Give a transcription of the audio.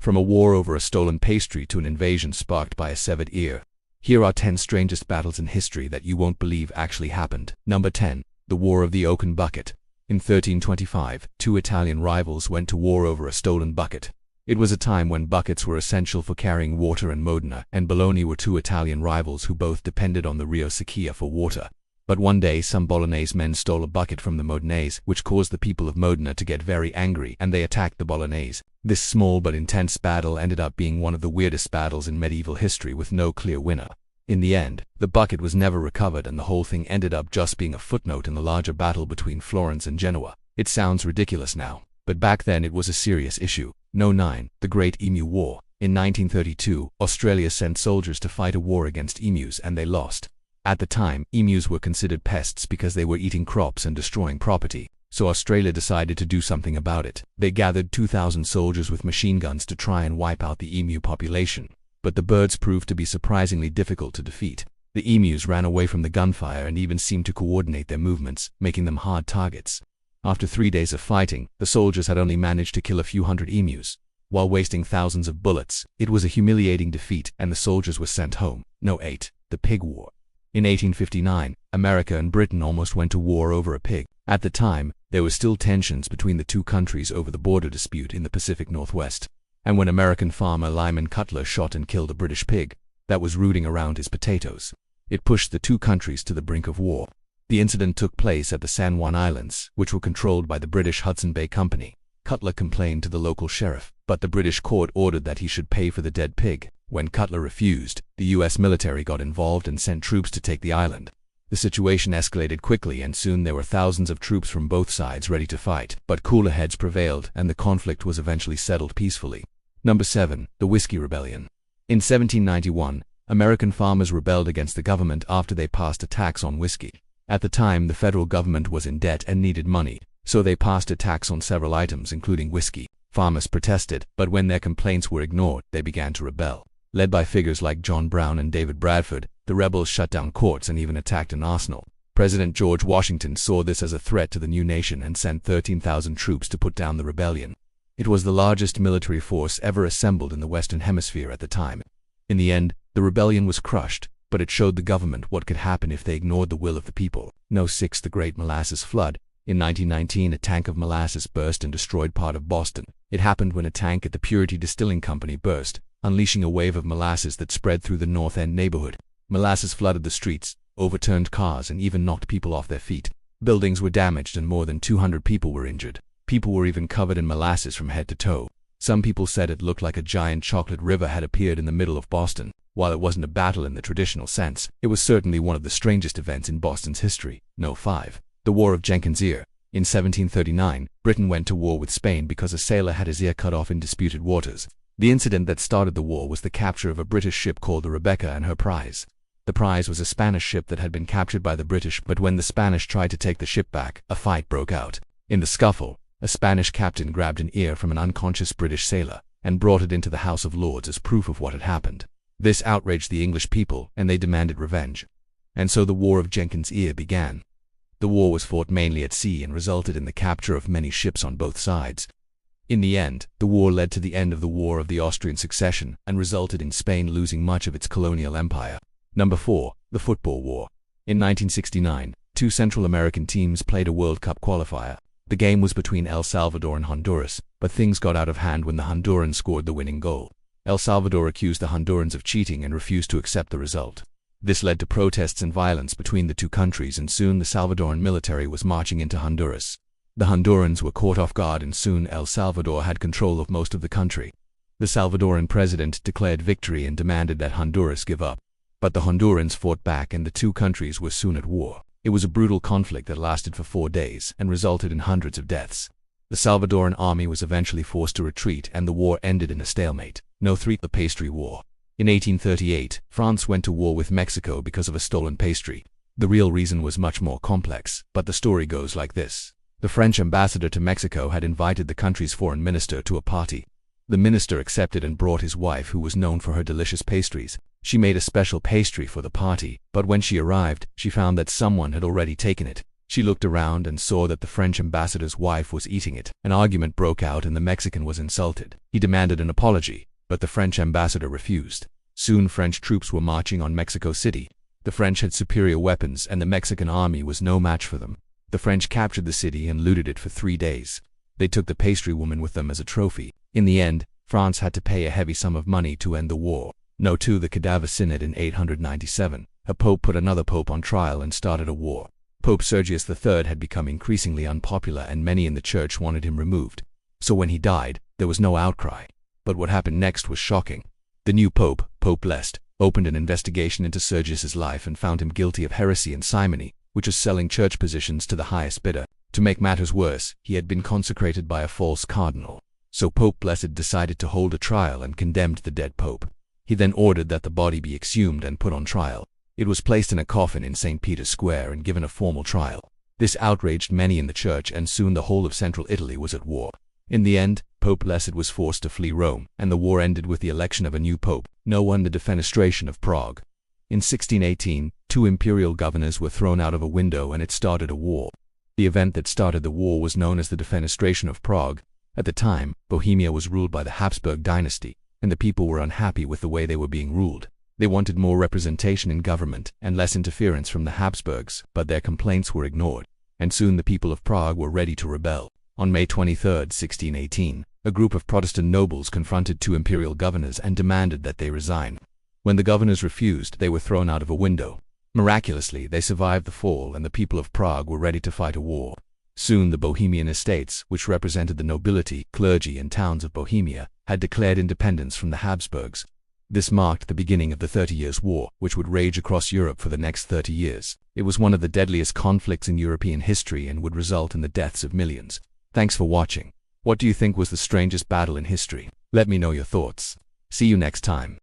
From a war over a stolen pastry to an invasion sparked by a severed ear. Here are 10 strangest battles in history that you won't believe actually happened. Number 10. The War of the Oaken Bucket. In 1325, two Italian rivals went to war over a stolen bucket. It was a time when buckets were essential for carrying water, and Modena and Bologna were two Italian rivals who both depended on the Rio Secchia for water. But one day some Bolognese men stole a bucket from the Modenese, which caused the people of Modena to get very angry, and they attacked the Bolognese. This small but intense battle ended up being one of the weirdest battles in medieval history, with no clear winner. In the end, the bucket was never recovered, and the whole thing ended up just being a footnote in the larger battle between Florence and Genoa. It sounds ridiculous now, but back then it was a serious issue. No. 9. The Great Emu War. In 1932, Australia sent soldiers to fight a war against emus, and they lost. At the time, emus were considered pests because they were eating crops and destroying property, so Australia decided to do something about it. They gathered 2,000 soldiers with machine guns to try and wipe out the emu population. But the birds proved to be surprisingly difficult to defeat. The emus ran away from the gunfire and even seemed to coordinate their movements, making them hard targets. After 3 days of fighting, the soldiers had only managed to kill a few hundred emus, while wasting thousands of bullets. It was a humiliating defeat, and the soldiers were sent home. No. 8. The Pig War. In 1859, America and Britain almost went to war over a pig. At the time, there were still tensions between the two countries over the border dispute in the Pacific Northwest. And when American farmer Lyman Cutler shot and killed a British pig that was rooting around his potatoes, it pushed the two countries to the brink of war. The incident took place at the San Juan Islands, which were controlled by the British Hudson Bay Company. Cutler complained to the local sheriff, but the British court ordered that he should pay for the dead pig. When Cutler refused, the U.S. military got involved and sent troops to take the island. The situation escalated quickly, and soon there were thousands of troops from both sides ready to fight. But cooler heads prevailed, and the conflict was eventually settled peacefully. Number 7. The Whiskey Rebellion. In 1791, American farmers rebelled against the government after they passed a tax on whiskey. At the time, the federal government was in debt and needed money, so they passed a tax on several items, including whiskey. Farmers protested, but when their complaints were ignored, they began to rebel. Led by figures like John Brown and David Bradford, the rebels shut down courts and even attacked an arsenal. President George Washington saw this as a threat to the new nation and sent 13,000 troops to put down the rebellion. It was the largest military force ever assembled in the Western Hemisphere at the time. In the end, the rebellion was crushed, but it showed the government what could happen if they ignored the will of the people. No. 6. The Great Molasses Flood. In 1919, a tank of molasses burst and destroyed part of Boston. It happened when a tank at the Purity Distilling Company burst, unleashing a wave of molasses that spread through the North End neighborhood. Molasses flooded the streets, overturned cars, and even knocked people off their feet. Buildings were damaged and more than 200 people were injured. People were even covered in molasses from head to toe. Some people said it looked like a giant chocolate river had appeared in the middle of Boston. While it wasn't a battle in the traditional sense, it was certainly one of the strangest events in Boston's history. No. 5. The War of Jenkins' Ear. In 1739, Britain went to war with Spain because a sailor had his ear cut off in disputed waters. The incident that started the war was the capture of a British ship called the Rebecca and her prize. The prize was a Spanish ship that had been captured by the British, but when the Spanish tried to take the ship back, a fight broke out. In the scuffle, a Spanish captain grabbed an ear from an unconscious British sailor and brought it into the House of Lords as proof of what had happened. This outraged the English people, and they demanded revenge. And so the War of Jenkins' Ear began. The war was fought mainly at sea and resulted in the capture of many ships on both sides. In the end, the war led to the end of the War of the Austrian Succession and resulted in Spain losing much of its colonial empire. Number 4. The Football War. In 1969, two Central American teams played a World Cup qualifier. The game was between El Salvador and Honduras, but things got out of hand when the Hondurans scored the winning goal. El Salvador accused the Hondurans of cheating and refused to accept the result. This led to protests and violence between the two countries, and soon the Salvadoran military was marching into Honduras. The Hondurans were caught off guard, and soon El Salvador had control of most of the country. The Salvadoran president declared victory and demanded that Honduras give up. But the Hondurans fought back, and the two countries were soon at war. It was a brutal conflict that lasted for 4 days and resulted in hundreds of deaths. The Salvadoran army was eventually forced to retreat, and the war ended in a stalemate. No. 3. The Pastry War. In 1838, France went to war with Mexico because of a stolen pastry. The real reason was much more complex, but the story goes like this. The French ambassador to Mexico had invited the country's foreign minister to a party. The minister accepted and brought his wife, who was known for her delicious pastries. She made a special pastry for the party, but when she arrived, she found that someone had already taken it. She looked around and saw that the French ambassador's wife was eating it. An argument broke out and the Mexican was insulted. He demanded an apology, but the French ambassador refused. Soon French troops were marching on Mexico City. The French had superior weapons and the Mexican army was no match for them. The French captured the city and looted it for 3 days. They took the pastry woman with them as a trophy. In the end, France had to pay a heavy sum of money to end the war. No. 2. The Cadaver Synod in 897. A pope put another pope on trial and started a war. Pope Sergius III had become increasingly unpopular and many in the church wanted him removed. So when he died, there was no outcry. But what happened next was shocking. The new pope, Pope Blessed, opened an investigation into Sergius's life and found him guilty of heresy and simony, which was selling church positions to the highest bidder. To make matters worse, he had been consecrated by a false cardinal. So Pope Blessed decided to hold a trial and condemned the dead pope. He then ordered that the body be exhumed and put on trial. It was placed in a coffin in St. Peter's Square and given a formal trial. This outraged many in the church and soon the whole of central Italy was at war. In the end, Pope Blessed was forced to flee Rome, and the war ended with the election of a new pope. No. The Defenestration of Prague. In 1618, 2 imperial governors were thrown out of a window and it started a war. The event that started the war was known as the Defenestration of Prague. At the time, Bohemia was ruled by the Habsburg dynasty, and the people were unhappy with the way they were being ruled. They wanted more representation in government and less interference from the Habsburgs, but their complaints were ignored, and soon the people of Prague were ready to rebel. On May 23, 1618, a group of Protestant nobles confronted 2 imperial governors and demanded that they resign. When the governors refused, they were thrown out of a window. Miraculously, they survived the fall and the people of Prague were ready to fight a war. Soon the Bohemian estates, which represented the nobility, clergy, and towns of Bohemia, had declared independence from the Habsburgs. This marked the beginning of the 30 Years' War, which would rage across Europe for the next 30 years. It was one of the deadliest conflicts in European history and would result in the deaths of millions. Thanks for watching. What do you think was the strangest battle in history? Let me know your thoughts. See you next time.